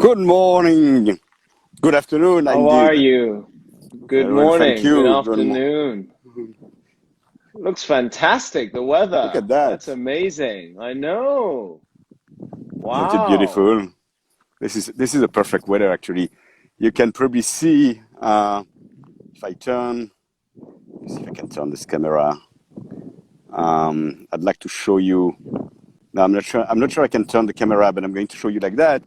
Good morning. Good afternoon, How are indeed. you? Good Very well, thank morning, good you. afternoon. Looks fantastic, the Look weather. at that. That's amazing. I know. Isn't it Wow. beautiful? This is a perfect weather, actually. You can probably see if I turn. Let's see if I can turn this camera. I'd like to show you. No, I'm not sure. I'm not sure I can turn the camera, but I'm going to show you like that.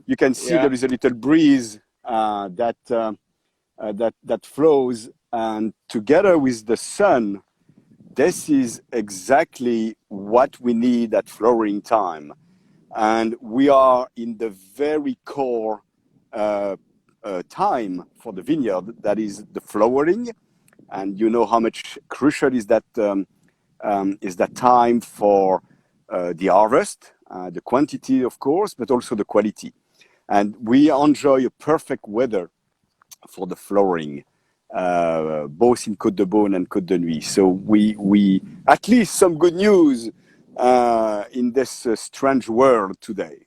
You can see Yeah. there is a little breeze that flows, and together with the sun, this is exactly what we need at flowering time. And we are in the very core uh, time for the vineyard, that is the flowering. And you know how much crucial is that time for the harvest, the quantity, of course, but also the quality. And we enjoy a perfect weather for the flowering, both in Côte de Beaune and Côte de Nuit. So we at least some good news in this strange world today.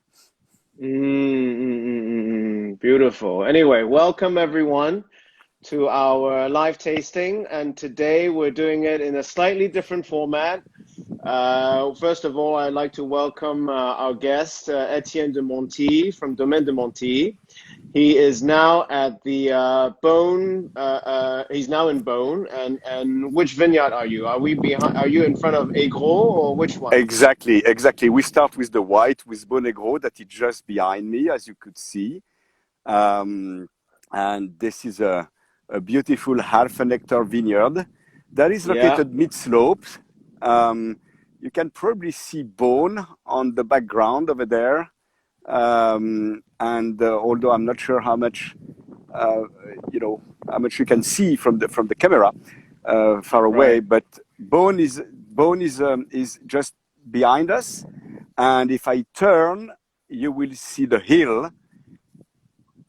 Beautiful. Anyway, welcome everyone to our live tasting. And today we're doing it in a slightly different format. First of all, I'd like to welcome our guest, Etienne de Montille from Domaine de Montille. He is now at the Beaune. He's now in Beaune. And which vineyard are you? Are we behind? Are you in front of Aigros or which one? Exactly. We start with the white, with Bonegro, that is just behind me, as you could see. Um, and this is a beautiful half an hectare vineyard that is Yeah. located mid-slopes. You can probably see Beaune on the background over there. And although I'm not sure how much, uh, how much you can see from the camera far away, Right. but Beaune is just behind us. And if I turn, you will see the hill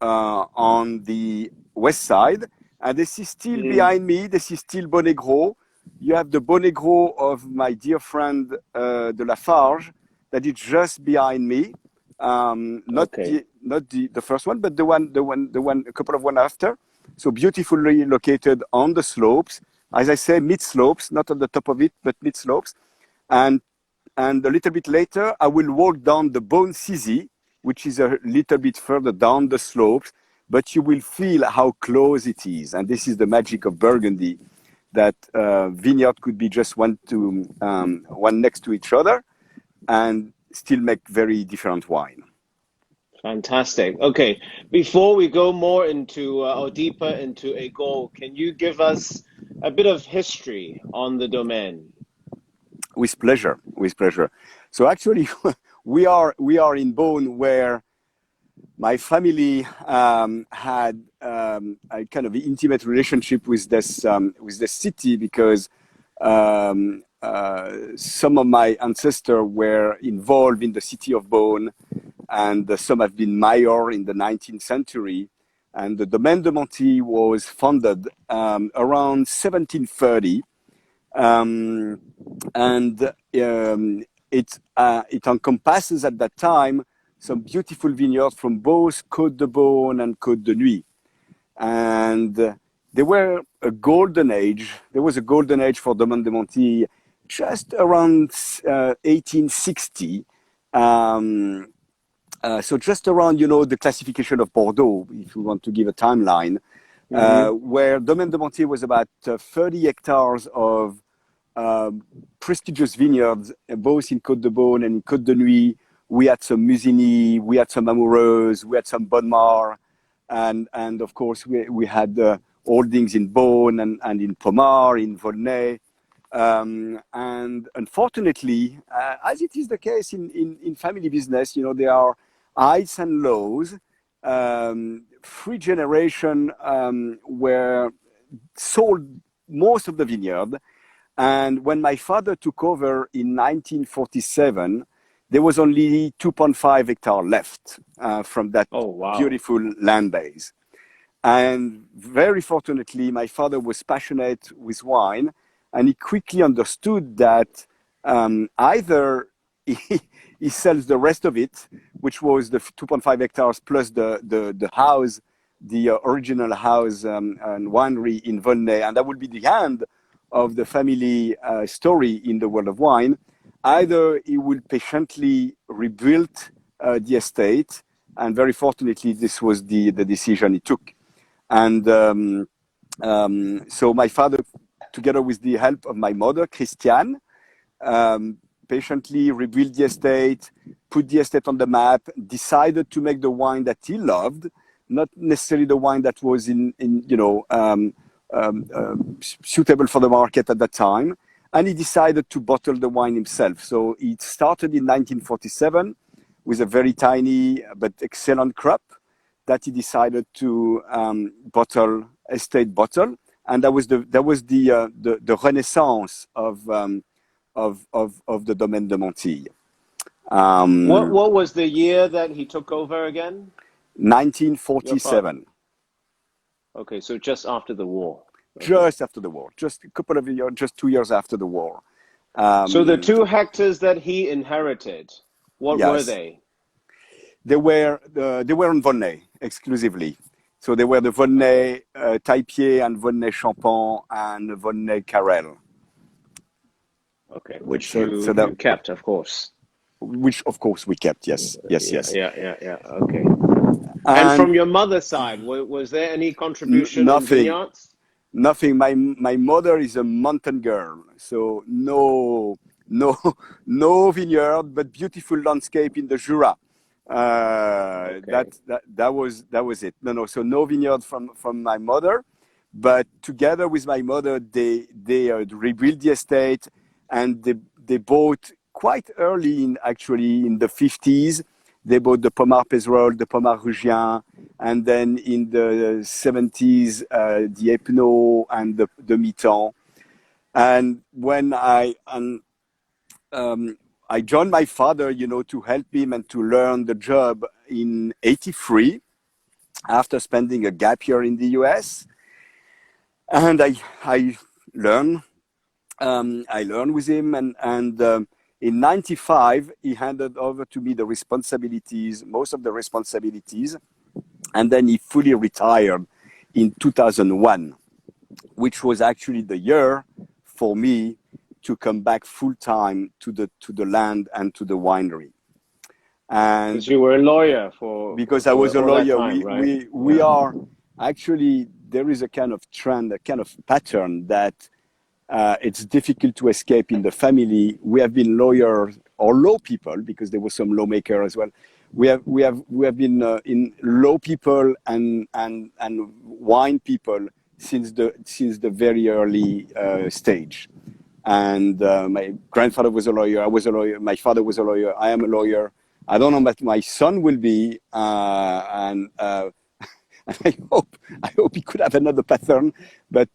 on the west side, and this is still Mm, behind me. This is still Bonegro. You have the Bonegro of my dear friend de Lafarge that is just behind me. Not okay. the first one, but the one a couple of one after. So beautifully located on the slopes. As I say, mid slopes, not on the top of it, but mid slopes. And and a little bit later, I will walk down the Bone Sisi, which is a little bit further down the slopes, but you will feel how close it is. And this is the magic of Burgundy, that vineyard could be just one next to each other and still make very different wine. Fantastic. Okay. Before we go more into or deeper into a goal, can you give us a bit of history on the domain? With pleasure, with pleasure. So actually, we are in Beaune, where my family had a kind of intimate relationship with this city, because some of my ancestors were involved in the city of Beaune, and some have been mayor in the 19th century. And the Domaine de Montille was founded around 1730, um, and it encompasses at that time some beautiful vineyards from both Côte de Beaune and Côte de Nuit. And they were a golden age. There was a golden age for Domaine de Montille just around 1860. Um, so just around, the classification of Bordeaux, if we want to give a timeline, Hmm. where Domaine de Montille was about 30 hectares of prestigious vineyards, both in Côte de Beaune and in Côte de Nuit. We had some Musigny, we had some Amoureuse, we had some Bonnemar, and of course we had holdings in Beaune and in Pomard, in Volnay. And unfortunately, as it is the case in family business, there are highs and lows. Three generation were sold most of the vineyard, and when my father took over in 1947, there was only 2.5 hectares left from that Oh, wow. beautiful land base. And very fortunately, my father was passionate with wine, and he quickly understood that either he, he sells the rest of it, which was the 2.5 hectares plus the house, the original house and winery in Volnay, and that would be the end of the family story in the world of wine. Either he will patiently rebuild the estate, and very fortunately, this was the decision he took. And so my father, together with the help of my mother, Christiane, patiently rebuilt the estate, put the estate on the map, decided to make the wine that he loved, not necessarily the wine that was suitable for the market at that time. And he decided to bottle the wine himself. So it started in 1947 with a very tiny but excellent crop that he decided to estate bottle, and that was the renaissance of the Domaine de Montille. What was the year that he took over again? 1947. Okay, so just after the war. Okay. Just after the war, just a couple of years, just 2 years after the war. So the 2 hectares that he inherited, what were they? They were on Volnay exclusively. So they were the Volnay Taillepied and Volnay Champagne and Volnay Carrel. Okay, which you kept, of course. Which, of course, we kept. Yes. Yeah. Okay. And from your mother's side, was there any contribution in vineyards? Nothing. My mother is a mountain girl, so no vineyard, but beautiful landscape in the Jura. That was it. So no vineyard from my mother, but together with my mother, they rebuilt the estate, and they bought quite early in the 50s. They bought the Pommard Pézerolles, the Pommard Rougien, and then in the 70s, the Epno and the Mitan. And when I joined my father, to help him and to learn the job in '83, after spending a gap year in the US. And I learned with him, and in '95, he handed over to me most of the responsibilities, and then he fully retired in 2001, which was actually the year for me to come back full time to the land and to the winery. And because you were a lawyer I was a lawyer. Time, right? We are actually, there is a kind of trend, a kind of pattern that it's difficult to escape in the family. We have been lawyers or law people, because there was some lawmaker as well. We have been in law people and wine people since the very early stage. And my grandfather was a lawyer. I was a lawyer. My father was a lawyer. I am a lawyer. I don't know what my son will be, and I hope he could have another pattern, but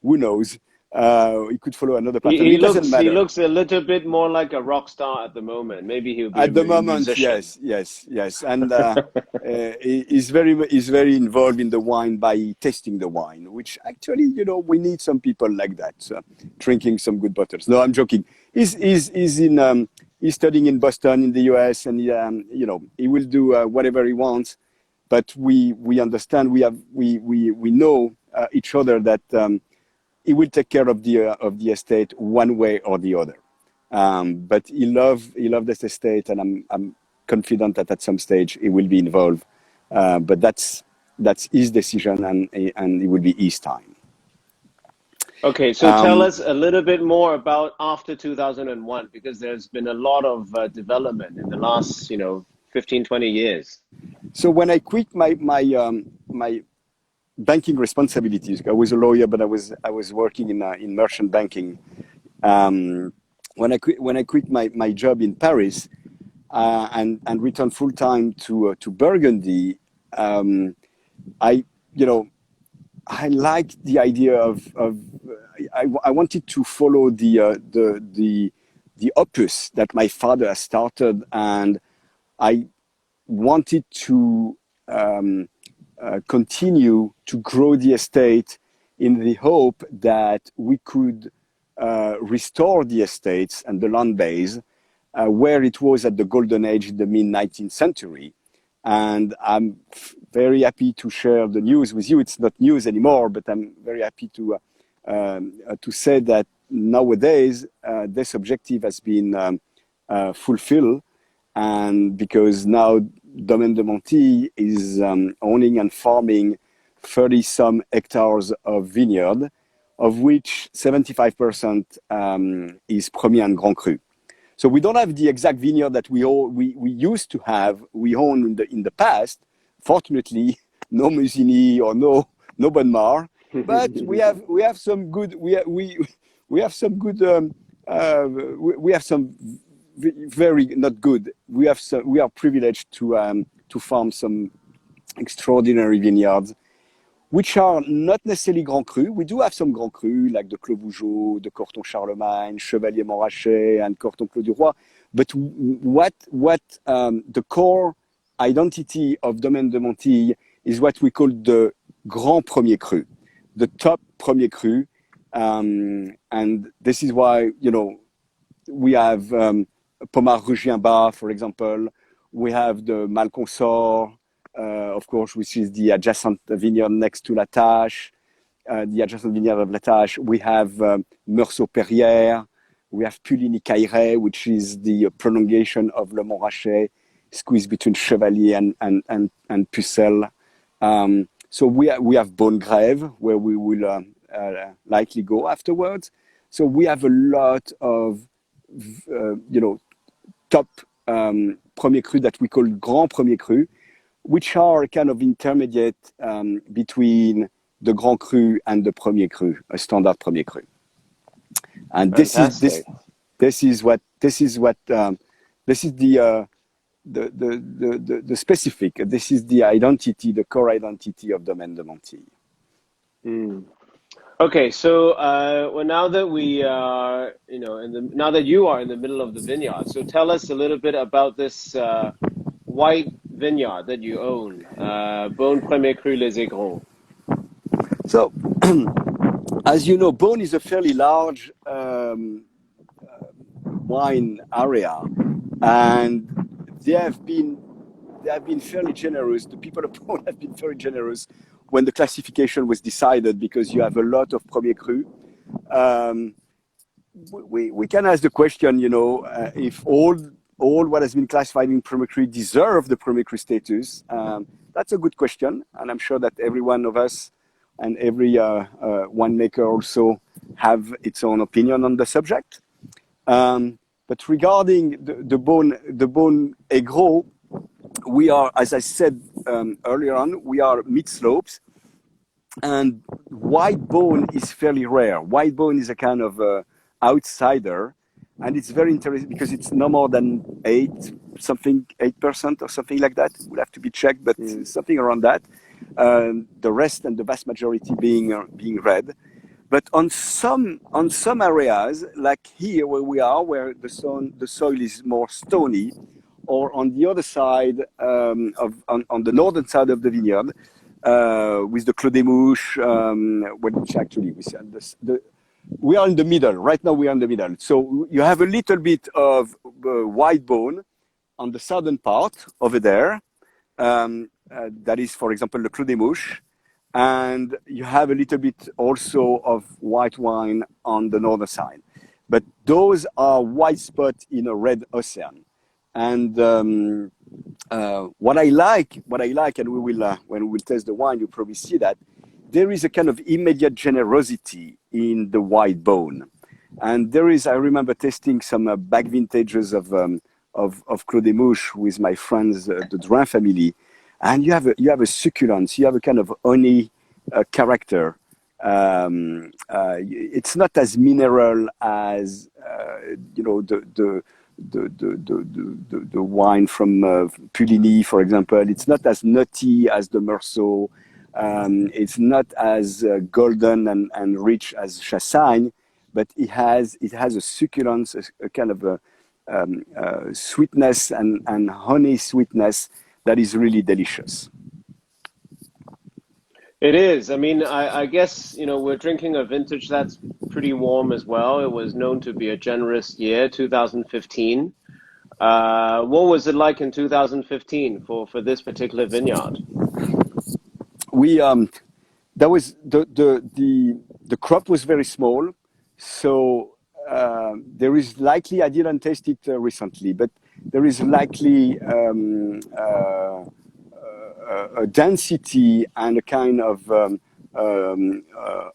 who knows? He could follow another pattern. He looks a little bit more like a rock star at the moment. Maybe he'll be at the moment. Musician. Yes, and he's very involved in the wine by tasting the wine, which actually, we need some people like that, drinking some good bottles. No, I'm joking. He's studying in Boston in the US, and he will do whatever he wants. But we understand, we know each other that he will take care of the estate one way or the other. But he loved this estate, and I'm confident that at some stage he will be involved. But that's his decision, and it will be his time. Okay, so tell us a little bit more about after 2001, because there's been a lot of development in the last 15, 20 years. So when I quit my banking responsibilities, I was a lawyer, but I was working in merchant banking. When I quit my job in Paris and returned full time to Burgundy, I liked the idea of I wanted to follow the opus that my father has started, and I wanted to continue to grow the estate in the hope that we could restore the estates and the land base where it was at the golden age in the mid-19th century. And I'm very happy to share the news with you. It's not news anymore, but I'm very happy to say that nowadays this objective has been fulfilled, and because now Domaine de Montille is owning and farming 30-some hectares of vineyard, of which 75% is Premier and Grand Cru. So we don't have the exact vineyard that we used to have, we own in the past. Fortunately, no Musigny or no Bonne Mare, but we have some good we have some good we have some very not good. We are privileged to farm some extraordinary vineyards, which are not necessarily Grand Cru. We do have some Grand Cru, like the Clos Vougeot, the Corton Charlemagne, Chevalier Montrachet, and Corton Clos du Roi. But what the core identity of Domaine de Montille is what we call the Grand Premier Cru, the top Premier Cru. And this is why, we have Pommard Ruggiens-Bas, for example. We have the Malconsort, of course, which is the adjacent vineyard next to La Tâche, the adjacent vineyard of La Tâche. We have Meursault-Perrières. We have Puligny-Cailleret, which is the prolongation of Le Montrachet, squeezed between Chevalier and Pucelle. So we have Bonnegrève, where we will likely go afterwards. So we have a lot of, top Premier Cru that we call Grand Premier Cru, which are kind of intermediate between the Grand Cru and the Premier Cru, a standard Premier Cru. And this is the specific. This is the identity, the core identity of Domaine de Montille. Okay, so well, now that we are, now that you are in the middle of the vineyard, so tell us a little bit about this white vineyard that you own, Beaune Premier Cru Les Aigrons. So, as you know, Beaune is a fairly large wine area, and they have been fairly generous. The people of Beaune have been very generous when the classification was decided, because you have a lot of Premier Cru. We can ask the question, if all what has been classified in Premier Cru deserve the Premier Cru status. That's a good question, and I'm sure that every one of us and every winemaker also have its own opinion on the subject. But regarding the Beaune Aigros, we are, as I said earlier on, we are mid-slopes, and white Beaune is fairly rare. White Beaune is a kind of outsider, and it's very interesting because it's no more than 8% or something like that. It will have to be checked, but something around that. The rest and the vast majority being red. But on some areas, like here where we are, where the soil is more stony, or on the other side, on the northern side of the vineyard, with the Clos des Mouches, which actually we are in the middle. Right now we are in the middle. So you have a little bit of white Beaune on the southern part over there. That is, for example, the Clos des Mouches. And you have a little bit also of white wine on the northern side. But those are white spots in a red ocean. And what I like, and we will, when we will taste the wine, you'll probably see that there is a kind of immediate generosity in the white Beaune. And there is, I remember tasting some back vintages of Clos des Mouches with my friends, the Drouin family. And you have a succulence, you have a kind of honey character. It's not as mineral as the wine from Puligny, for example. It's not as nutty as the Meursault. It's not as golden and rich as Chassagne, but it has a succulence, a kind of a sweetness and honey sweetness that is really delicious. It is. I mean, I guess, we're drinking a vintage that's pretty warm as well. It was known to be a generous year, 2015. What was it like in 2015 for this particular vineyard? We that was the crop was very small, so there is likely, I didn't taste it recently, but there is likely a density and a kind of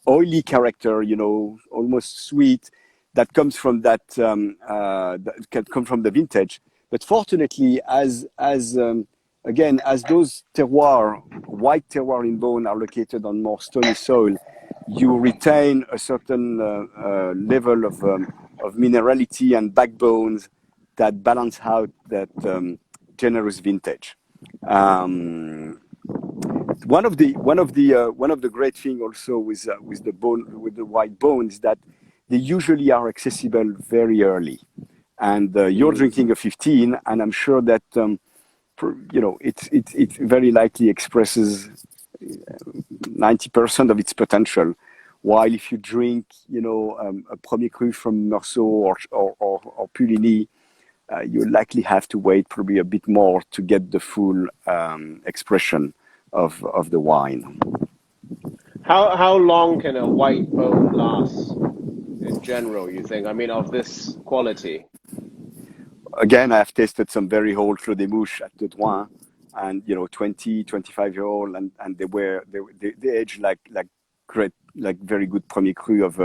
oily character, you know, almost sweet, that comes from that can come from the vintage. But fortunately, as those white terroir in Beaune are located on more stony soil, you retain a certain level of minerality and backbones that balance out that generous vintage. Um, one of the great thing also with the white bones, that they usually are accessible very early, and you're drinking a 15, and I'm sure that you know it very likely expresses 90% of its potential. While if you drink, you know, a Premier Cru from Meursault or Puligny, you likely have to wait probably a bit more to get the full expression of the wine. How long can a white bone last in general, you think? I mean, of this quality. Again, I have tasted some very old Clos des Mouches at the Douin, and you know, 20, 25-year-old, and they age like great, like very good Premier Cru of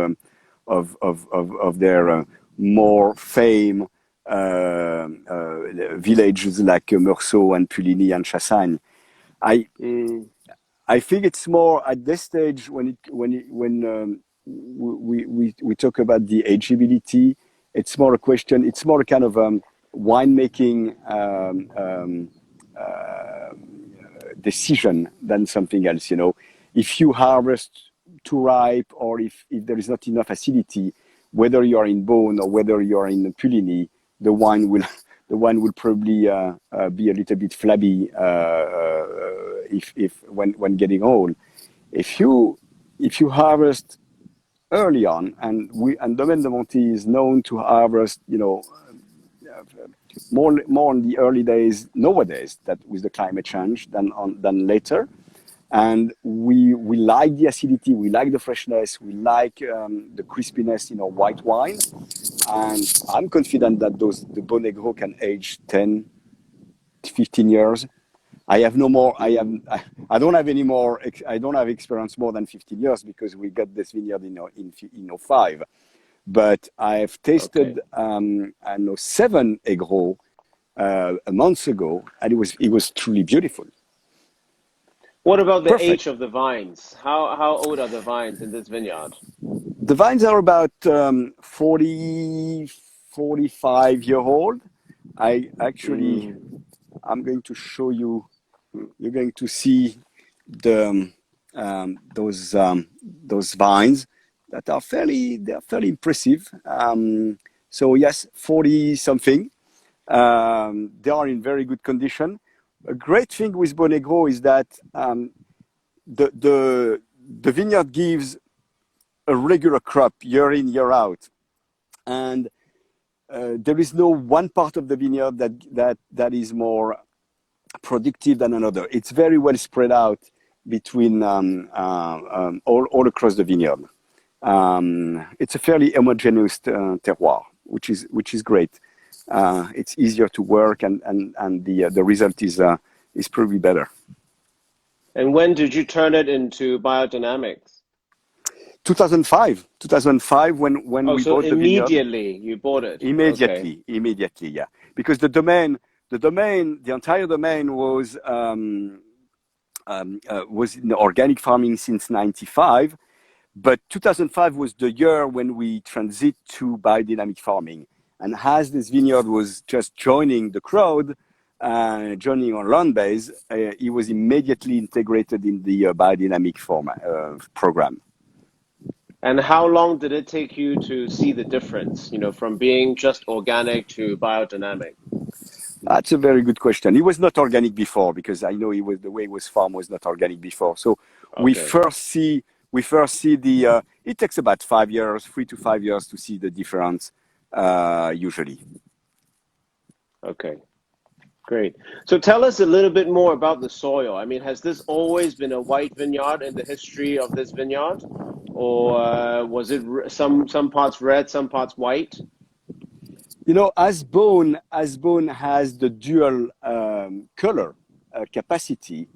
their more fame villages like Meursault and Puligny and Chassagne. I I think it's more at this stage when we talk about the ageability. It's more a question. It's more a kind of winemaking decision than something else. You know, if you harvest too ripe, or if there is not enough acidity, whether you are in Beaune or whether you are in Puligny, the wine will probably be a little bit flabby if when getting old. If you harvest early on, and Domaine de Montille is known to harvest, you know, more in the early days nowadays, that with the climate change than later. And we like the acidity, we like the freshness, we like the crispiness in our white wine. And I'm confident that the Beaune Gros can age 10, 15 years. I have no more. I don't have any more. I don't have experience more than 15 years, because we got this vineyard in 05. But I've tasted I know 7 Aigros a month ago, and it was truly beautiful. What about the Perfect. age of the vines? How old are the vines in this vineyard? The vines are about 40, 45-year-old. I actually, I'm going to show you. You're going to see those vines that are fairly impressive. So yes, 40 something. They are in very good condition. A great thing with Beaune Gros is that the vineyard gives a regular crop year in, year out, and there is no one part of the vineyard that is more productive than another. It's very well spread out between all across the vineyard. It's a fairly homogeneous terroir, which is great. It's easier to work, and the result is probably better. And when did you turn it into biodynamics? 2005 when we So bought the vineyard. immediately you bought it. Okay. Immediately, yeah. Because the entire domain was in organic farming since '95, but 2005 was the year when we transit to biodynamic farming. And as this vineyard was just joining the crowd, joining our land base, it was immediately integrated in the biodynamic program. And how long did it take you to see the difference, you know, from being just organic to biodynamic? That's a very good question. It was not organic before, because I know the way it was farmed was not organic before. So we first see the. It takes about 5 years, 3 to 5 years, to see the difference, usually. Okay, great. So tell us a little bit more about the soil. I mean, has this always been a white vineyard in the history of this vineyard, or was it some parts red, some parts white? You know, Asbone has the dual color capacity.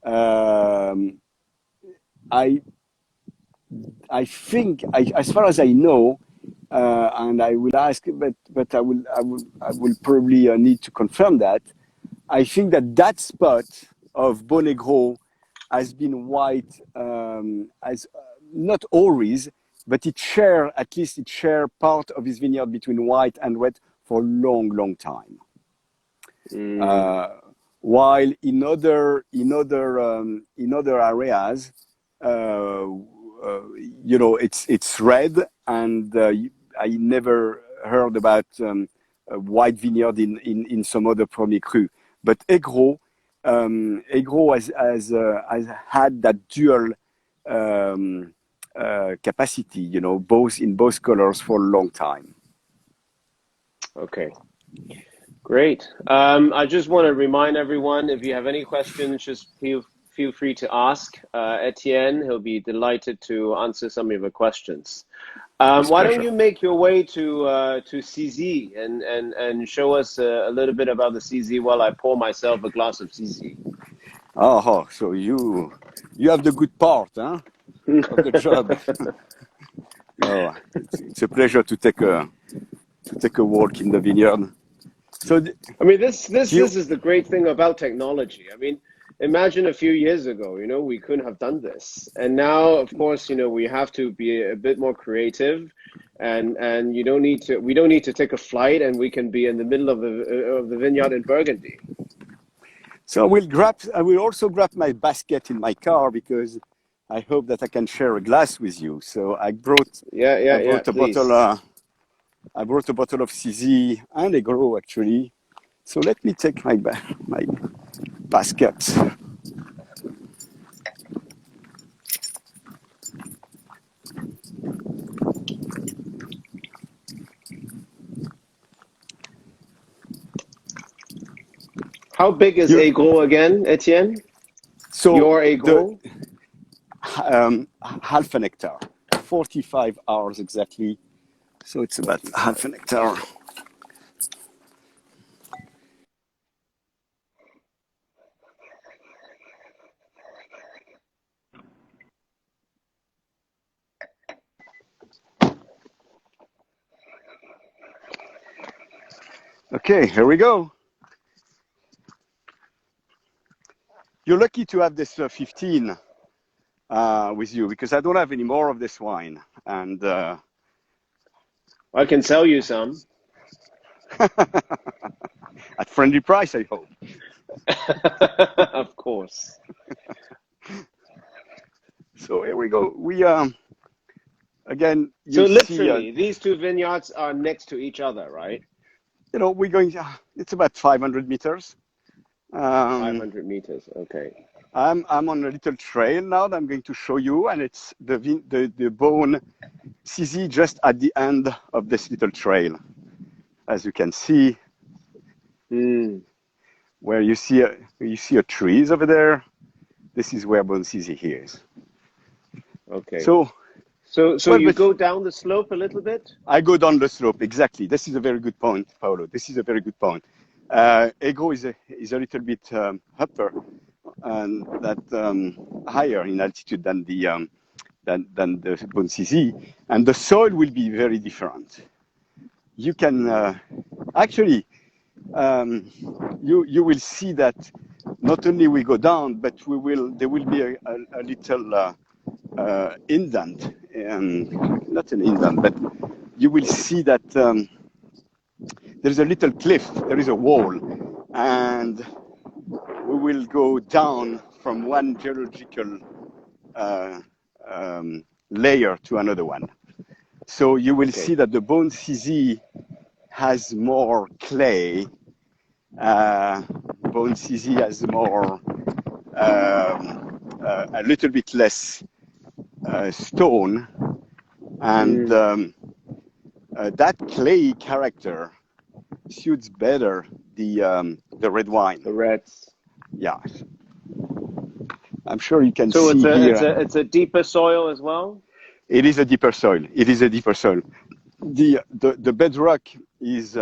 Um, I as far as I know, and I will ask, but I will probably need to confirm that. I think that that spot of Bonegro has been white as not always, but it share part of his vineyard between white and red for a long time. Mm, Uh, while in other areas, uh, you know, it's red, and I never heard about a white vineyard in some other Premier Cru. But Aigro has had that dual capacity, you know, both in both colors for a long time. okay. Great. I just want to remind everyone, if you have any questions, just feel free to ask Etienne. He'll be delighted to answer some of your questions. With Why don't pleasure. you make your way to CZ and show us a little bit about the CZ while I pour myself a glass of CZ. So you have the good part, huh, of the job. Oh, it's a pleasure to take a walk in the vineyard. So I mean, this you, is the great thing about technology. I mean, imagine a few years ago, we couldn't have done this. And now, of course, we have to be a bit more creative, and we don't need to take a flight, and we can be in the middle of the vineyard in Burgundy. so I will also grab my basket in my car because I hope that I can share a glass with you. So Yeah, I yeah, yeah, brought a bottle, please. I brought a bottle of CZ and a grow actually. So let me take my basket. How big is You, Aigro again, Etienne? so Your the Aigro? half an hectare, 45 hours exactly. So it's about half 45. an hectare. Okay, here we go. You're lucky to have this 15 with you because I don't have any more of this wine. And I can sell you some. at friendly price, I hope. Of course. So here we go. We again, So you see, literally, these two vineyards are next to each other, right? you know, we're going. It's about 500 meters. Um, 500 meters. Okay. I'm on a little trail now that I'm going to show you, and it's the bone CZ just at the end of this little trail, as you can see, Mm, where you see a trees over there. This is where bone CZ is. okay. So, So well, you but go down the slope a little bit? I go down the slope exactly. This is a very good point, Paolo. This is a very good point. Ego is a little bit upper and that higher in altitude than the Bonsizi, and the soil will be very different. You can actually you will see that not only we go down, but there will be a little indent, not an indent, but you will see that there's a little cliff, there is a wall, and we will go down from one geological uh, layer to another one. So you will Okay. see that the bone CZ has more clay. Bone CZ has more, a little bit less stone, and Mm, that clay character suits better the red wine. The reds. Yeah, I'm sure you can So see here. it's a deeper soil as well. It is a deeper soil. It is a deeper soil. The bedrock is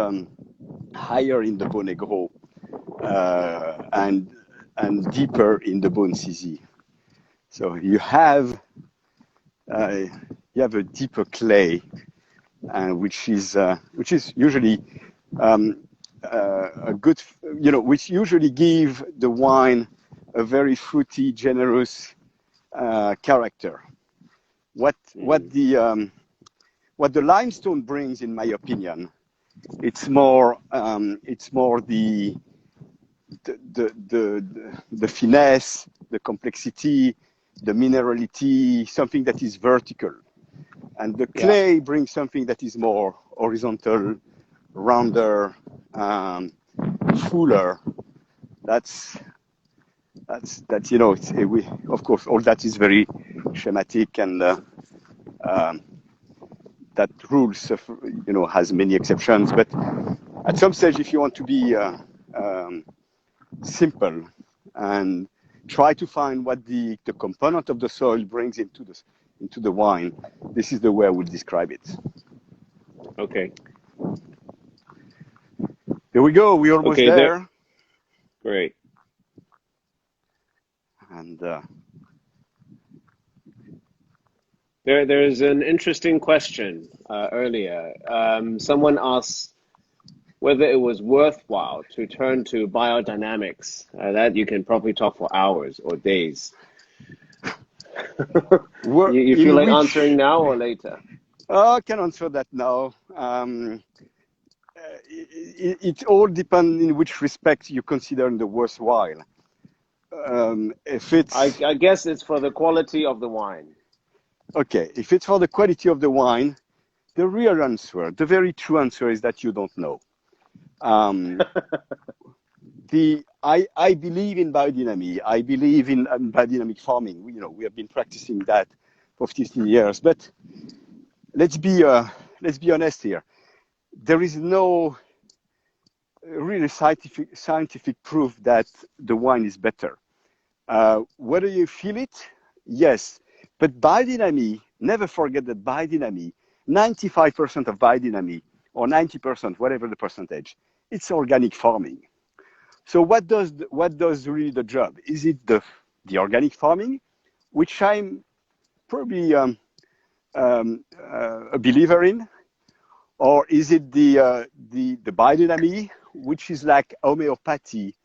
higher in the Bone Gros and deeper in the Bone CZ. So you have a deeper clay, which is usually a good, which usually give the wine a very fruity, generous character. What the limestone brings, in my opinion, it's more the finesse, the complexity, the minerality, something that is vertical, and the clay brings something that is more horizontal, rounder, fuller. That's we, of course, all that is very schematic, and that rules has many exceptions. But at some stage, if you want to be simple and try to find what the component of the soil brings into the wine, this is the way I would describe it. Okay. There we go. We're almost there. Great. And there's an interesting question earlier. Someone asked whether it was worthwhile to turn to biodynamics. That you can probably talk for hours or days. You feel like answering now or later? I can answer that now. It all depends in which respect you consider the worthwhile. If it's, I guess it's for the quality of the wine. Okay, if it's for the quality of the wine, the real answer, the very true answer, is that you don't know. I believe in biodynamics. I believe in biodynamic farming. We have been practicing that for 15 years. But let's be honest here. There is no really scientific proof that the wine is better. Whether you feel it, yes. But biodynamics, never forget that biodynamics, 95% of biodynamics, or 90%, whatever the percentage, it's organic farming. So what does really the job? Is it the organic farming, which I'm probably a believer in, or is it the biodynamics, which is like homeopathy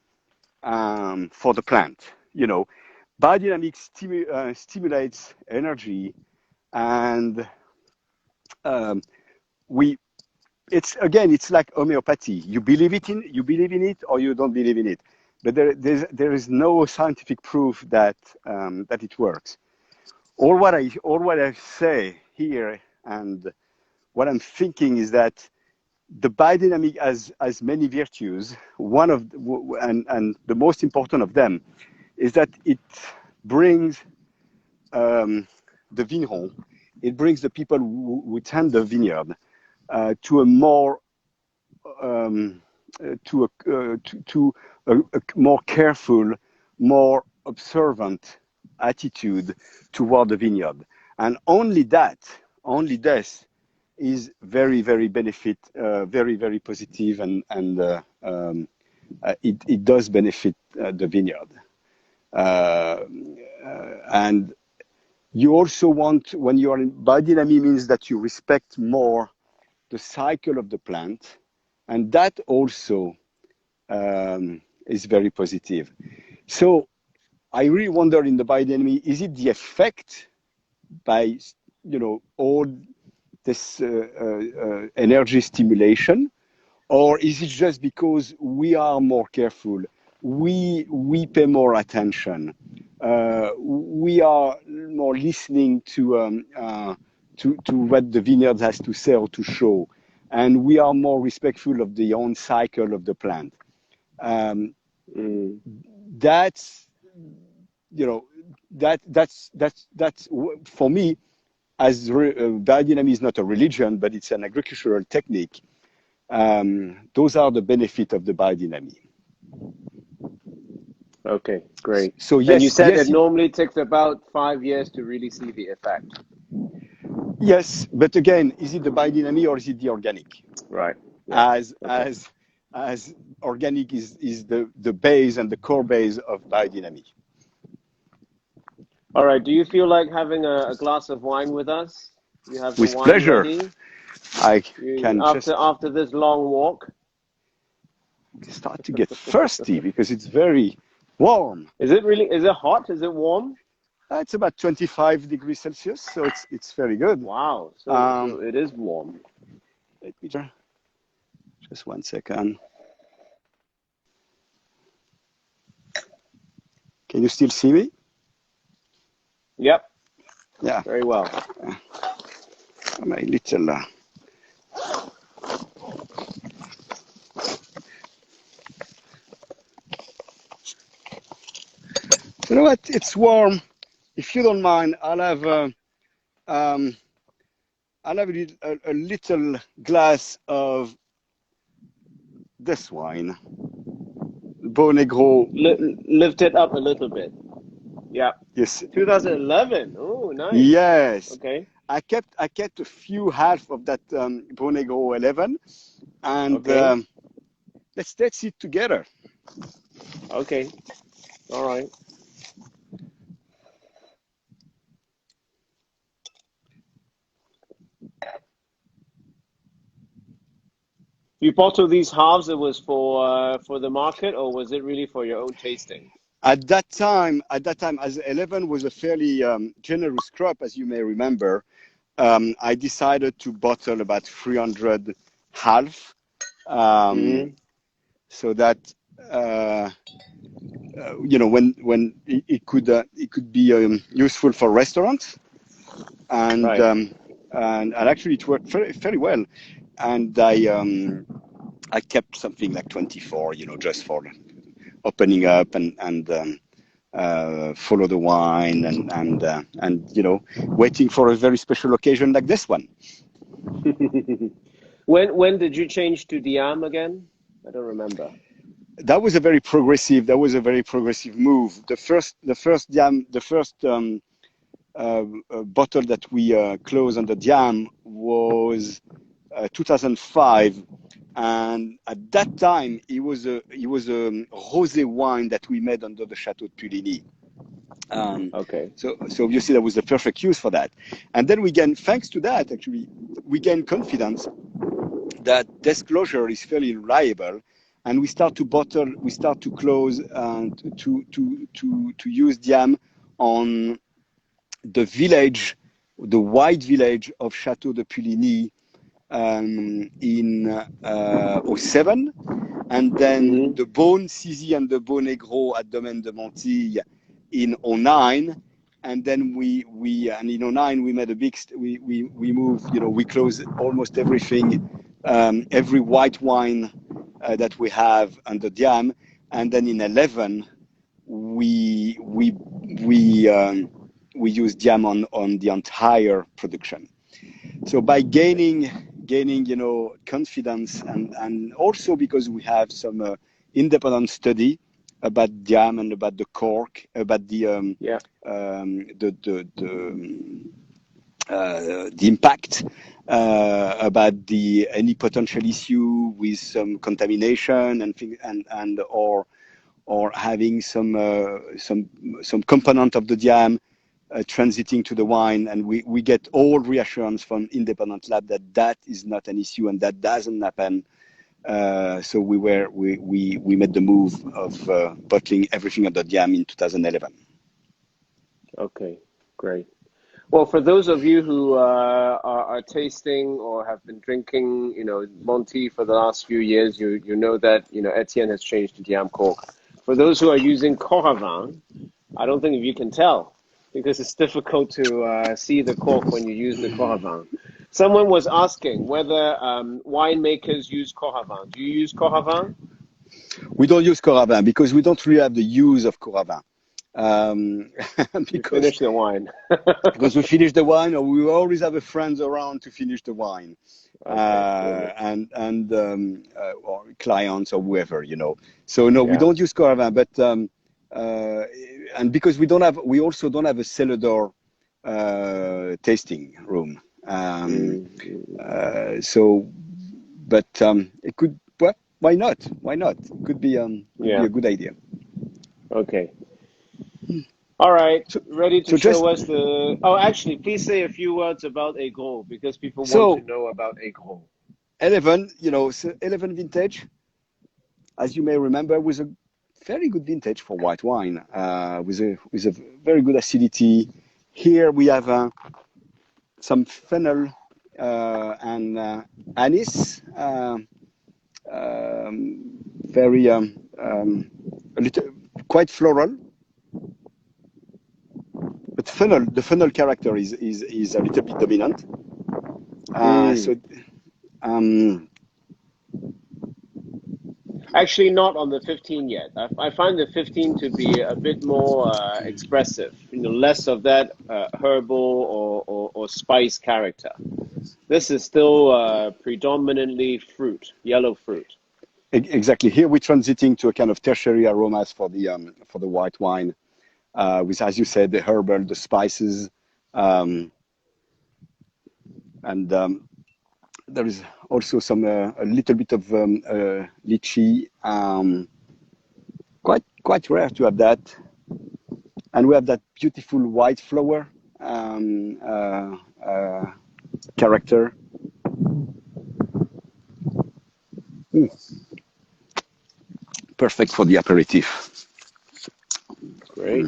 for the plant? Biodynamics stimulates energy, and it's like homeopathy. You believe in it, or you don't believe in it. But there is no scientific proof that it works. All what I say here and what I'm thinking is that the biodynamic has many virtues. And the most important of them is that it brings the vigneron, it brings the people who tend the vineyard to a more more careful, more observant attitude toward the vineyard, and only this is very, very very, very positive, and it does benefit the vineyard. And you also want, when you are in biodynamic, means that you respect more the cycle of the plant, and that also is very positive. So I really wonder in the biodynamic, is it the effect by all this energy stimulation, or is it just because we are more careful, we pay more attention, we are more listening to what the vineyard has to say or to show, and we are more respectful of the own cycle of the plant? That's that's for me, as biodynamics is not a religion, but it's an agricultural technique. Those are the benefit of the biodynamic. Okay, great. So And yes, you said yes, it normally takes about 5 years to really see the effect. yes. But again, is it the biodynamic or is it the organic? Right. Yeah. Okay. As organic is the base and the core base of biodynamic. All right. Do you feel like having a glass of wine with us? You have the With wine pleasure, ready? I You can just after this long walk? start to get thirsty because it's very warm. Is it hot? Is it warm? It's about 25 degrees Celsius, so it's very good. Wow. So it is warm. Let me just 1 second. Can you still see me? Yep. Yeah, Very well. my little. You know what? It's warm. If you don't mind, I'll have a little glass of this wine, Beau Negro. Lift it up a little bit. Yeah. Yes, 2011. Oh, nice. yes. Okay. I kept a few half of that Beau Negro 11, and Okay. let's taste it together. Okay. All right. You bottle these halves. It was for the market, or was it really for your own tasting? At that time, as 11 was a fairly generous crop, as you may remember, I decided to bottle about 300 half, so that when it could be useful for restaurants, and Right. and actually it worked very well, and I kept something like 24, just for opening up and follow the wine and waiting for a very special occasion like this one. When did you change to Diam again? I don't remember. That was a very progressive move. The first bottle that we closed on the Diam was 2005, and at that time it was a rosé wine that we made under the Chateau de Puligny. Okay. So obviously that was the perfect use for that, and then thanks to that, actually, we gain confidence that this closure is fairly reliable, and we start to close and to use Diam on the white village of Chateau de Puligny in 07, and then the Beaune Sisi and the Beau Negro at Domaine de Montille in 09. And then and in 09 we made a big we moved, we closed almost everything, every white wine that we have under Diam, and then in 11 we use Diam on the entire production. So by gaining confidence, and also because we have some independent study about Diam and about the cork, about the impact, about any potential issue with some contamination or having some component of the Diam transiting to the wine, and we get all reassurance from independent lab that is not an issue and that doesn't happen. So we made the move of bottling everything under Diam in 2011. Okay, great. Well, for those of you who are tasting or have been drinking, Montille for the last few years, you know that Etienne has changed to Diam cork. For those who are using Coravin, I don't think you can tell, because it's difficult to see the cork when you use the Coravin. Someone was asking whether winemakers use Coravin. Do you use Coravin? We don't use Coravin because we don't really have the use of Coravin. You because finish the wine. we finish the wine, or we always have a friends around to finish the wine, Okay, brilliant. or clients or whoever, So no, we Yeah. don't use caravan, but and because we also don't have a cellar door tasting room. So, but it could. Well, why not? Why not? Could be Yeah. a good idea. Okay. All right. So, Ready to so show just us the. Oh, actually, please say a few words about Aigle because people want to so know about Aigle. 11, so 11 vintage, as you may remember, was a very good vintage for white wine, with a very good acidity. Here we have some fennel and anise, very a little quite floral, but the fennel character is a little bit dominant. Mm. So um, Actually, not on the 15 yet. I find the 15 to be a bit more expressive, less of that herbal or spice character. This is still predominantly fruit, yellow fruit. exactly, here we're transiting to a kind of tertiary aromas for the white wine, with, as you said, the herbal, the spices, um, and there is also a little bit of lychee. Quite rare to have that, and we have that beautiful white flower character. Ooh, perfect for the aperitif. Great.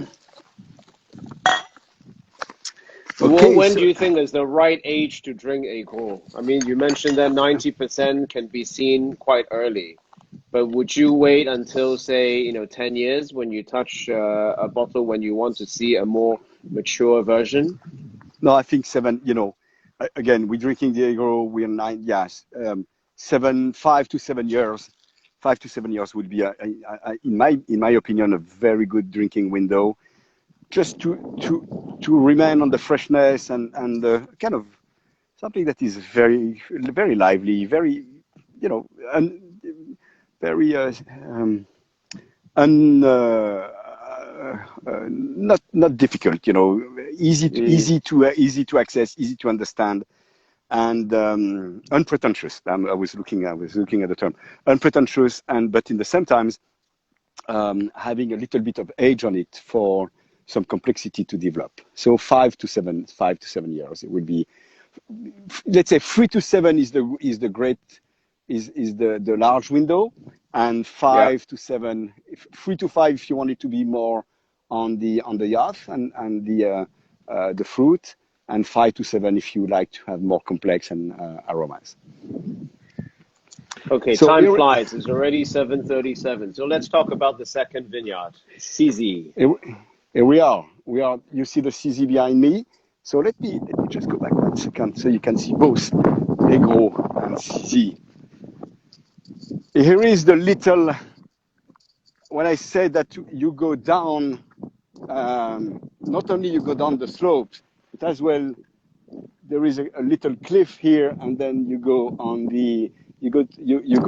Well, Okay, when so do you think is the right age to drink a Gros? I mean, you mentioned that 90% can be seen quite early, but would you wait until, say, 10 years when you touch a bottle when you want to see a more mature version? no, I think seven. Again, we're drinking Diego. We're nine. Yes, 5 to 7 years. 5 to 7 years would be, in my opinion, a very good drinking window, just to remain on the freshness and kind of something that is very very lively, very and very un, not difficult. Mm, Easy to access, easy to understand, and unpretentious. I was looking at the term unpretentious, and but in the same times having a little bit of age on it for some complexity to develop. So 5 to 7 years. It would be, let's say, 3 to 7 is the great is the large window, and yeah. 5 to 7, 3 to 5 if you want it to be more on the yacht and the fruit, and 5 to 7 if you like to have more complex and aromas. Okay, So time flies. It's already 7:37. So let's talk about the second vineyard, CZ. here, here we are. You see the CZ behind me. So let me just go back 1 second so you can see both Negro and CZ. Here is the little. When I say that you go down, not only you go down the slopes, but as well there is a little cliff here, and then you go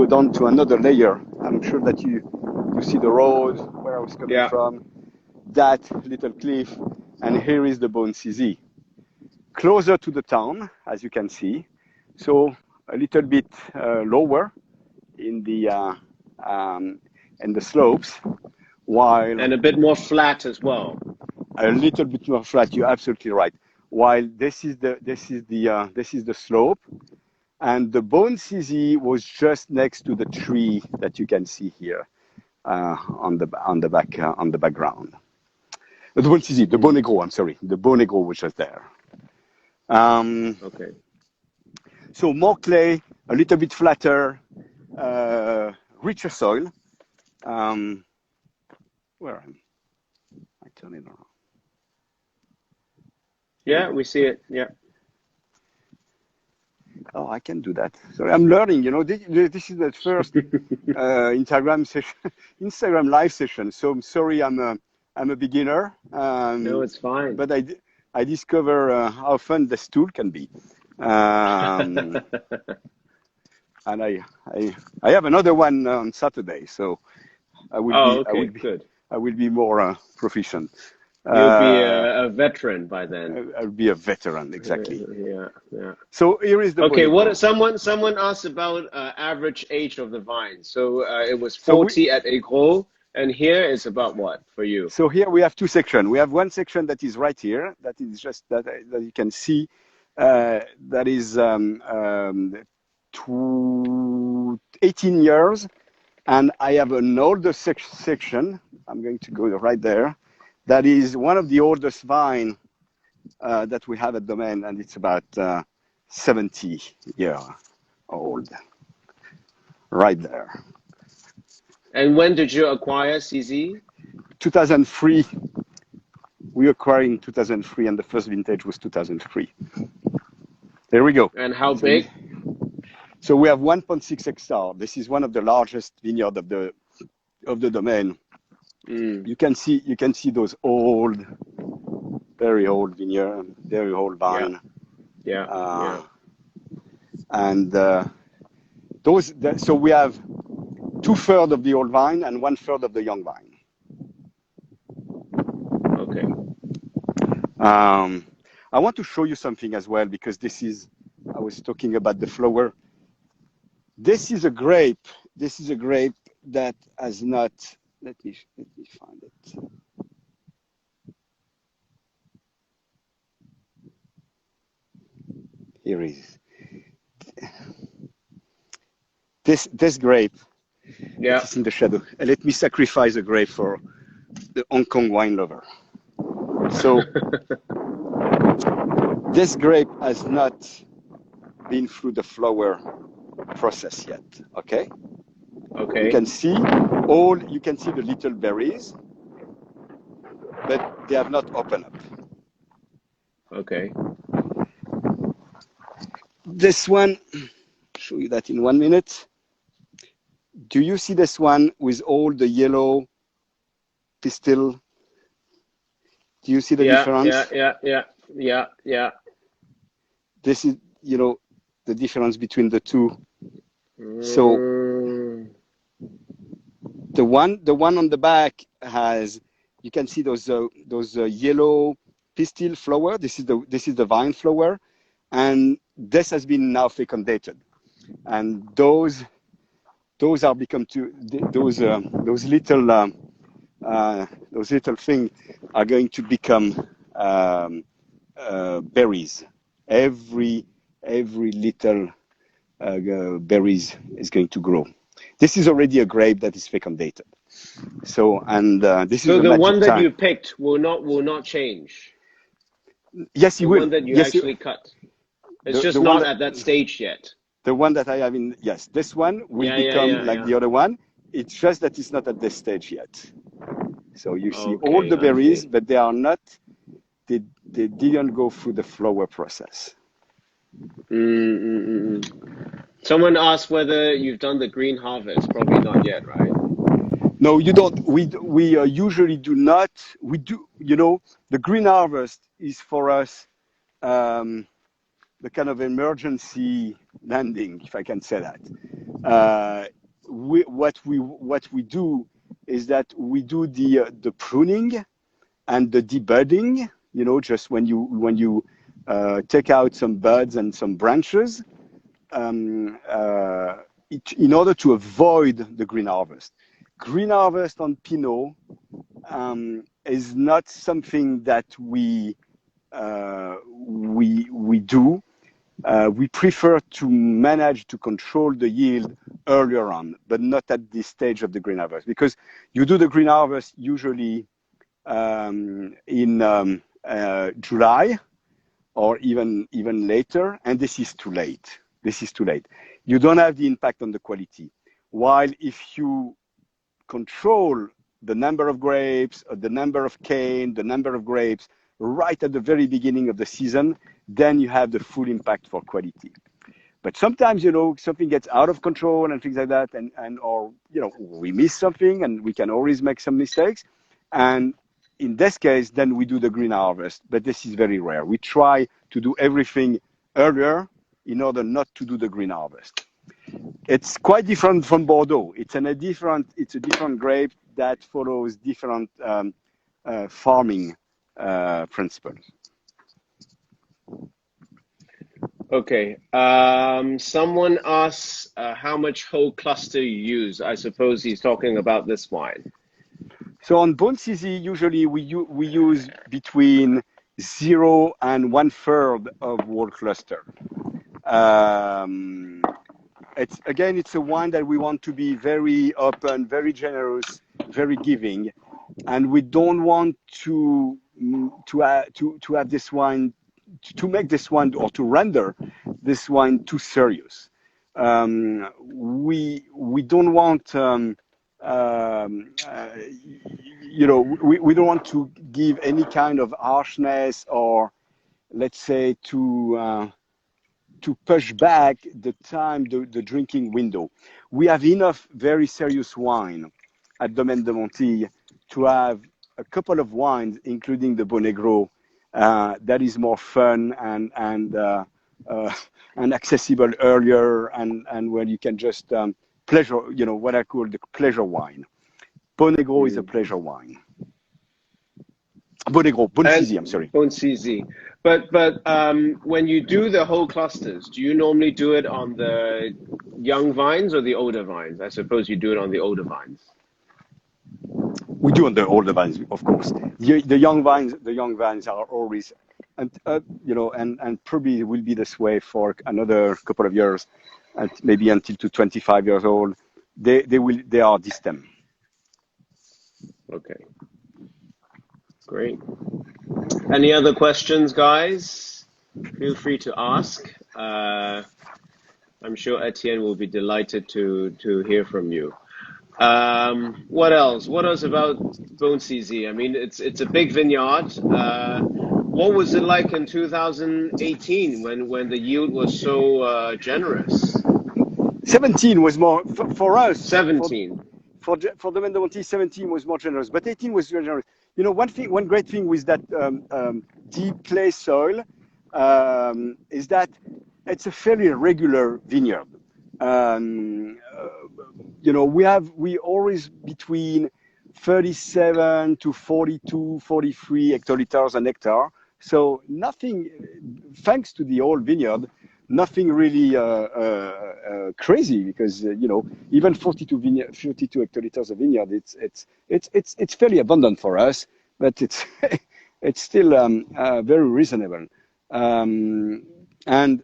down to another layer. I'm sure that you see the road where I was coming Yeah. from, that little cliff, and here is the Bone CZ, closer to the town, as you can see, so a little bit lower in um, the slopes, while And a bit more flat as well. a little bit more flat. You're absolutely right. While this is the slope, and the Bone CZ was just next to the tree that you can see here on the background. The Bone CZ, the Bone Mm, Negro. I'm sorry, the Bone Negro was just there. Um, okay. so more clay, a little bit flatter, uh, richer soil. Um, where am I? Turn it around. Here we Yeah, go. we see it. Yeah. Oh, I can do that. Sorry, I'm learning. This is the first Instagram session, Instagram live session. So I'm sorry, I'm a beginner, No, it's fine. but I discover how fun this tool can be. Um, and I have another one on Saturday, so Oh, okay, good. I will be more proficient. You'll be Uh, a veteran by then. I'll be a veteran, exactly. Yeah, yeah. So here is the Okay, bonito. someone asked about average age of the vine. So it was So 40 at Egros, and here is about what for you? so here we have two sections. We have one section that is right here, that is just that you can see, that is 18 years, and I have an older section. I'm going to go right there. That is one of the oldest vine that we have at Domaine, and it's about 70 years old, right there. And when did you acquire CZ? 2003. We acquired in 2003, and the first vintage was 2003. There we go. And how big? So we have 1.6 hectare. This is one of the largest vineyard of the Domaine. You can see those old, very old vineyard, very old vine. Yeah. And so we have 2/3 of the old vine and 1/3 of the young vine. Okay. I want to show you something as well, because I was talking about the flower. This is a grape. This is a grape that has not. Let me find it. Here it is. This grape. Yeah. It is in the shadow. And let me sacrifice a grape for the Hong Kong wine lover. So this grape has not been through the flower process yet. Okay. Okay. You can see the little berries, but they have not opened up. Okay. This one, I'll show you that in 1 minute. Do you see this one with all the yellow pistil? Do you see the difference? Yeah. This is, the difference between the two. So the one on the back has, you can see those yellow pistil flower. This is the vine flower, and this has been now fecundated, and those are become those little things are going to become berries. Every little berries is going to grow. This is already a grape that is fecundated. So this is the one that you picked will not change. Yes, it will. The one that you actually cut. It's just not at that stage yet. The one that I have this one will become like the other one. It's just that it's not at this stage yet. So you see all the berries, but they are not. They didn't go through the flower process. Someone asked whether you've done the green harvest. Probably not yet, right? No, you don't. We usually do not. We do. The green harvest is for us the kind of emergency landing, if I can say that. What we do is that we do the pruning and the debudding. Just when you take out some buds and some branches, in order to avoid the green harvest. Green harvest on Pinot is not something that we do. We prefer to manage to control the yield earlier on, but not at this stage of the green harvest, because you do the green harvest usually in July or even later, and this is too late. You don't have the impact on the quality. While if you control the number of grapes, or the number of cane, the number of grapes right at the very beginning of the season, then you have the full impact for quality. But sometimes, something gets out of control and things like that, or we miss something, and we can always make some mistakes. And in this case, then we do the green harvest, but this is very rare. We try to do everything earlier in order not to do the green harvest. It's quite different from Bordeaux. It's a different grape that follows different farming principles. Okay. Someone asks how much whole cluster you use. I suppose he's talking about this wine. So on Bon Sisi, usually we use between 0 and 1/3 of whole cluster. It's a wine that we want to be very open, very generous, very giving, and we don't want to have this wine, to make this wine or to render this wine too serious. We don't want we don't want to give any kind of harshness, or let's say to push back the drinking window. We have enough very serious wine at Domaine de Montille to have a couple of wines, including the Bonegro, that is more fun and accessible earlier, and where you can just pleasure, what I call the pleasure wine. Bonegro is a pleasure wine. Bon Sisi, I'm sorry. Bon Sisi. But when you do the whole clusters, do you normally do it on the young vines or the older vines? I suppose you do it on the older vines. We do on the older vines, of course. The young vines are always, and probably will be this way for another couple of years, and maybe until to 25 years old. They are distem. Okay. Great. Any other questions, guys? Feel free to ask. I'm sure Etienne will be delighted to hear from you. What else? What else about Bon Sisi? I mean, it's a big vineyard. What was it like in 2018 when the yield was so generous? 17 was more for us. 17. For Domaine de Montille, 17 was more generous, but 18 was very generous. One great thing with that deep clay soil is that it's a fairly regular vineyard. We always between 37 to 42, 43 hectoliters an hectare. So nothing, thanks to the old vineyard, nothing really crazy, because even 42 hectoliters of vineyard, it's fairly abundant for us, but it's it's still very reasonable. And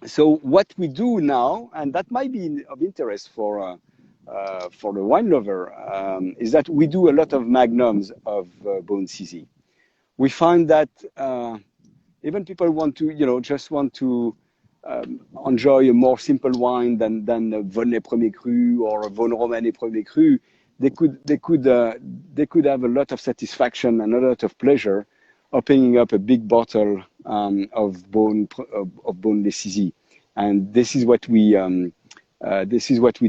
so what we do now, and that might be of interest for the wine lover, is that we do a lot of magnums of Bon Sisi. We find that even people want to, just want to enjoy a more simple wine than a Volnay Premier Cru or a Vosne Romanée Premier Cru. They could have a lot of satisfaction and a lot of pleasure opening up a big bottle of Bon Sisi, and this is what we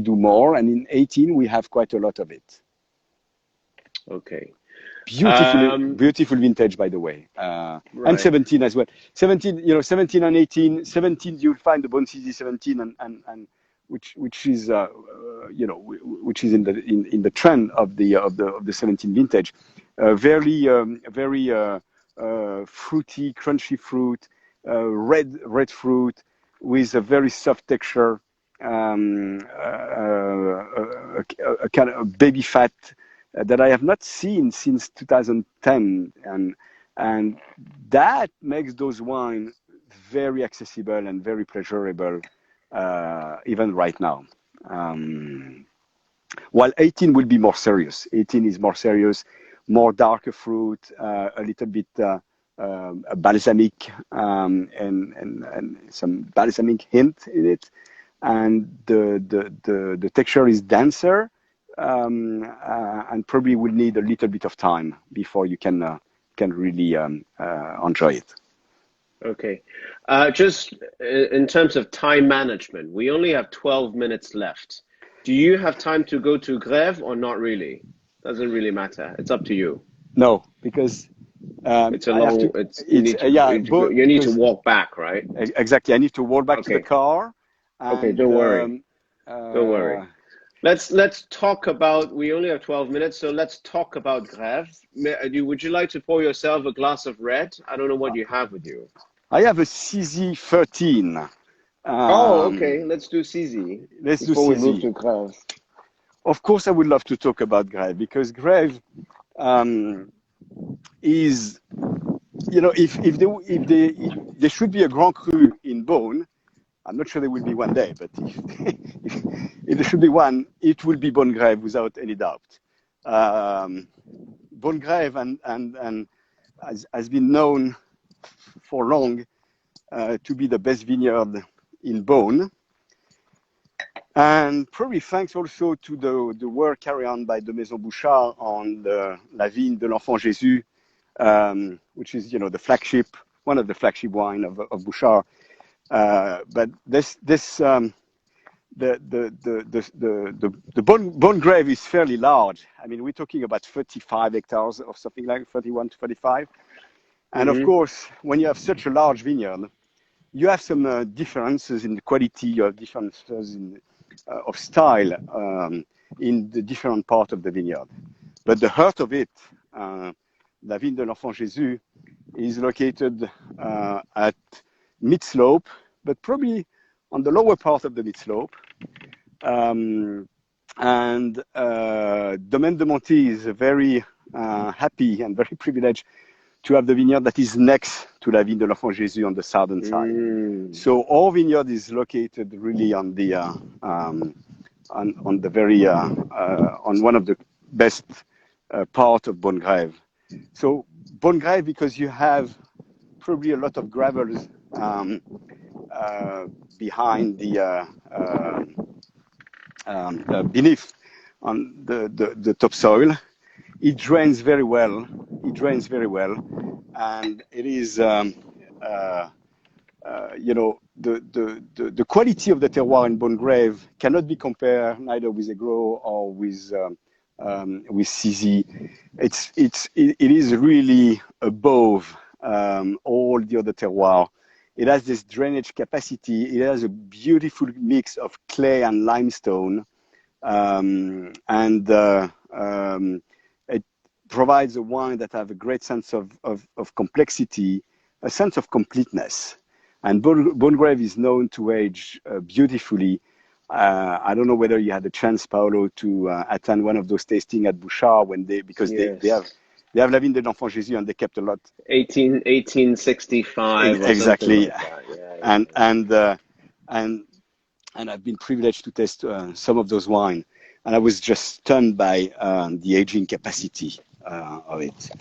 do more. And in 18 we have quite a lot of it. Okay. Beautiful vintage, by the way, right. And 17 as well. 17, 17 and 18. 17, you'll find the Bon Sisi 17, and which is which is in the trend of the 17 vintage. Very fruity, crunchy fruit, red fruit with a very soft texture, a kind of baby fat that I have not seen since 2010, and that makes those wines very accessible and very pleasurable, even right now. While 18 will be more serious. 18 is more serious, more darker fruit, a little bit balsamic, and some balsamic hint in it, and the texture is denser. And probably will need a little bit of time before you can really enjoy it. Okay. Just in terms of time management, we only have 12 minutes left. Do you have time to go to Grève or not really? Doesn't really matter. It's up to you. No, because It's a I have long. to. It's It's yeah, but you need to because walk back, right? exactly, I need to walk back to the Okay. car, Okay. and Don't worry. Don't worry. uh, Let's talk about. We only have 12 minutes, so let's talk about Grève. Would you like to pour yourself a glass of red? I don't know what you have with you. I have a CZ13. Oh, okay. Let's do CZ Let's do before we move CZ. to Grève. Of course, I would love to talk about Grève because Grève is, if there should be a Grand Cru in Beaune. I'm not sure there will be one day, but if there should be one, it will be Bonne-Grève without any doubt. Bonne-Grève and has been known for long to be the best vineyard in Beaune. And probably thanks also to the work carried on by the Maison Bouchard on La Vigne de l'Enfant Jésus, which is, the flagship, one of the flagship wine of Bouchard. But the Bonne-Grève is fairly large. I mean, we're talking about 35 hectares or something like 31 to 35. And of course, when you have such a large vineyard, you have some differences in the quality, you have differences of style in the different part of the vineyard. But the heart of it, La Vigne de l'Enfant Jésus, is located at mid-slope, but probably on the lower part of the mid-slope. And Domaine de Montille is very happy and very privileged to have the vineyard that is next to La Vigne de l'Enfant Jésus on the southern side. So our vineyard is located really on the on the very on one of the best part of Bonne-Grève. So Bonne-Grève, because you have probably a lot of gravels behind the beneath on the topsoil. It drains very well. And it is, the quality of the terroir in Bonne-Grève cannot be compared neither with Aigreau or with CZ. It is really above all the other terroir. It has this drainage capacity. It has a beautiful mix of clay and limestone, it provides a wine that have a great sense of complexity, a sense of completeness. And Bonne-Grève is known to age beautifully. I don't know whether you had a chance, Paolo, to attend one of those tasting at Bouchard because Yes. they have La Vigne de l'Enfant Jésus and they kept a lot. 1865 or exactly. Something like that. And I've been privileged to taste some of those wine, and I was just stunned by the aging capacity of it.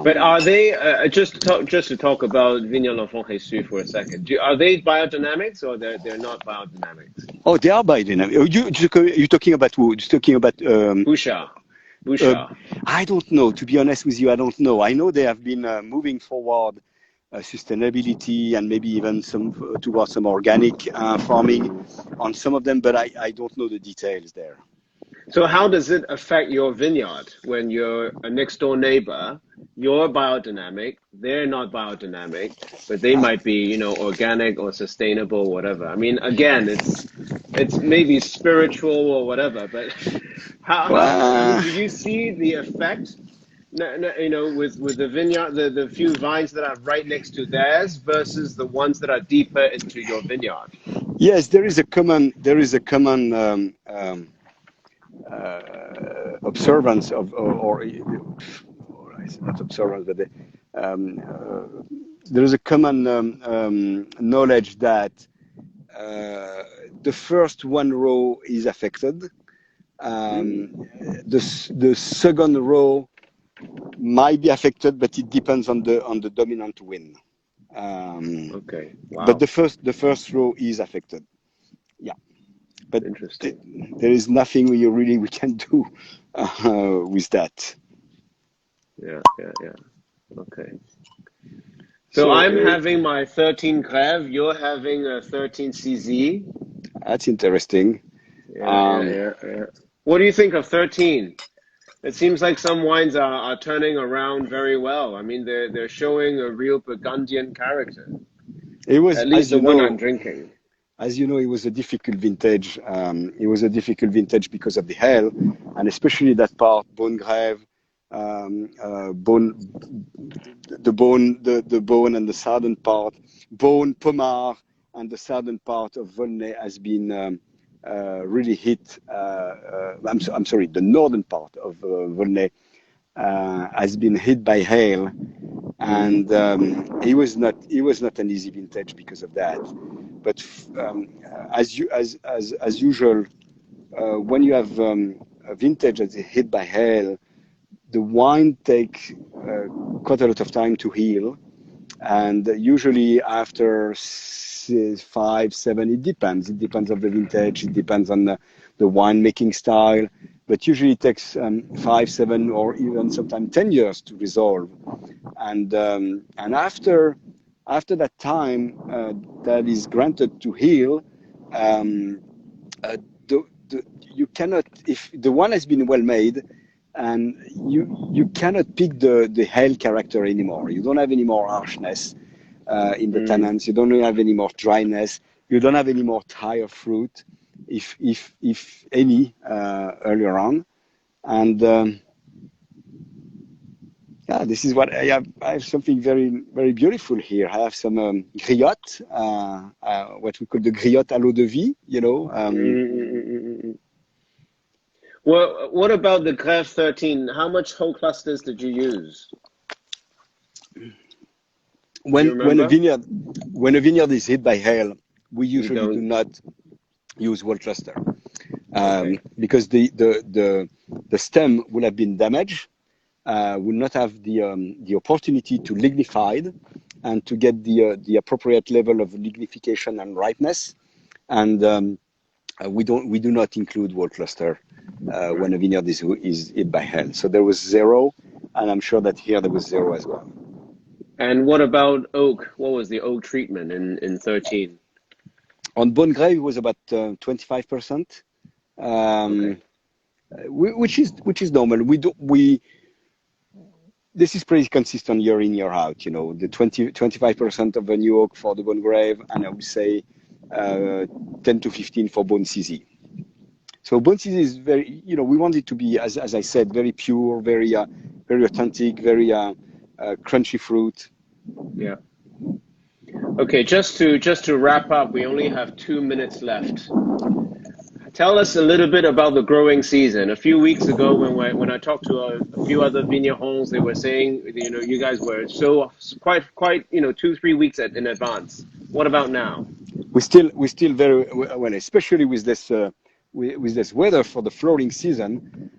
But are they just to talk about Vignes l'Enfant Jésus for a second? Are they biodynamics or they're not biodynamics? Oh, they are biodynamic. You're talking about who? You're talking about Bouchard. I don't know. To be honest with you, I don't know. I know they have been moving forward sustainability and maybe even towards some organic farming on some of them, but I don't know the details there. So how does it affect your vineyard when you're a next door neighbor? You're biodynamic, they're not biodynamic, but they might be, organic or sustainable, whatever. I mean, again, it's maybe spiritual or whatever, but how do you see the effect? With the vineyard, the few vines that are right next to theirs versus the ones that are deeper into your vineyard. Yes, there is a common observance of, or not observance, but there is a common knowledge that the first one row is affected. The second row might be affected, but it depends on the dominant wind. Okay. Wow. But the first row is affected. Yeah. But interesting. There is nothing we can do with that. Yeah. Okay. So I'm having my 13 Grève. You're having a 13 CZ. That's interesting. Yeah. What do you think of 13? It seems like some wines are turning around very well. I mean, they're showing a real Burgundian character. It was, At least the one I'm drinking. as you know, it was a difficult vintage. It was a difficult vintage because of the hail, and especially that part, Bone Grave, bone, the bone and the southern part, bone, Pomar, and the southern part of Volnay has been really hit. I'm sorry, the northern part of Volnay has been hit by hail, and it was not an easy vintage because of that. But as usual, when you have a vintage that's hit by hail, the wine takes quite a lot of time to heal, and usually after 5, 7, it depends. It depends on the vintage. It depends on the winemaking style. But usually it takes 5, 7, or even sometimes 10 years to resolve. And after that time that is granted to heal, um, uh, you cannot, if the one has been well made, and you cannot pick the hail character anymore. You don't have any more harshness in the Mm. tannins. You don't have any more dryness. You don't have any more tire fruit, if any, earlier on. And yeah, this is what I have. I have something very, very beautiful here. I have some griotte, what we call the griotte à l'eau de vie, you know. Mm, mm, mm, mm, mm. Well, what about the Grève 13? How much whole clusters did you use? Do you When remember? a vineyard is hit by hail, we You usually do don't. not use wall cluster, Okay. because the stem will have been damaged, will not have the opportunity to lignify and to get the appropriate level of lignification and ripeness. And we do not include wall cluster when Right. a vineyard is hit by hail. So there was zero, and I'm sure that here there was zero as well. And what about oak? What was the oak treatment in 13? On Bone Grave, it was about 25%, Okay. um, which is normal. This is pretty consistent year in, year out. You know, the 25% of the new oak for the Bone Grave, and I would say 10 to 15 for Bone CZ. So Bone CZ is very, we want it to be, as I said, very pure, very authentic, very crunchy fruit. Yeah. Okay, just to wrap up, we only have 2 minutes left. Tell us a little bit about the growing season. A few weeks ago, when I talked to a few other vignerons, they were saying, you guys were so quite 2 3 weeks in advance. What about now? We still very well, especially with this weather for the flowering season.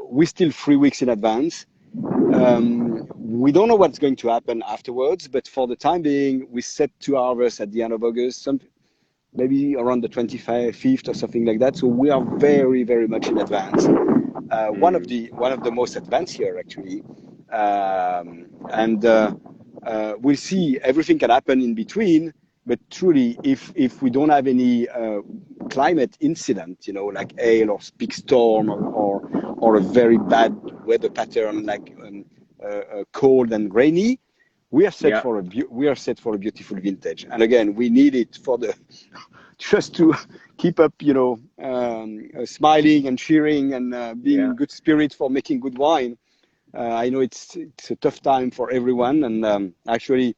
We still 3 weeks in advance. We don't know what's going to happen afterwards, but for the time being, we set to harvest at the end of August, maybe around the 25th or something like that. So we are very, very much in advance. Mm, One of the most advanced here, actually. And we'll see. Everything can happen in between, but truly, if we don't have any climate incident, like hail or big storm, or a very bad weather pattern like cold and rainy, we are set yeah, for a beautiful vintage. And again, we need it for the just to keep up, smiling and cheering and being yeah. in good spirit for making good wine. I know it's a tough time for everyone, and actually,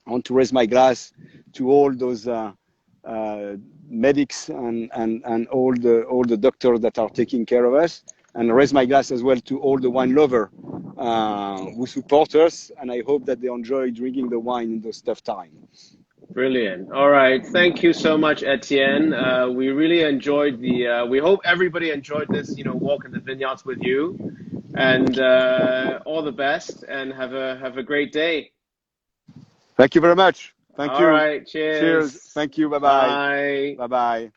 I want to raise my glass to all those medics and all the doctors that are taking care of us, and raise my glass as well to all the wine lover who support us. And I hope that they enjoy drinking the wine in those tough times. Brilliant. All right. Thank you so much, Etienne. We really enjoyed we hope everybody enjoyed this, walk in the vineyards with you. And all the best and have a great day. Thank you very much. Thank All you. right. Cheers. Cheers. Thank you. Bye bye. Bye. Bye bye.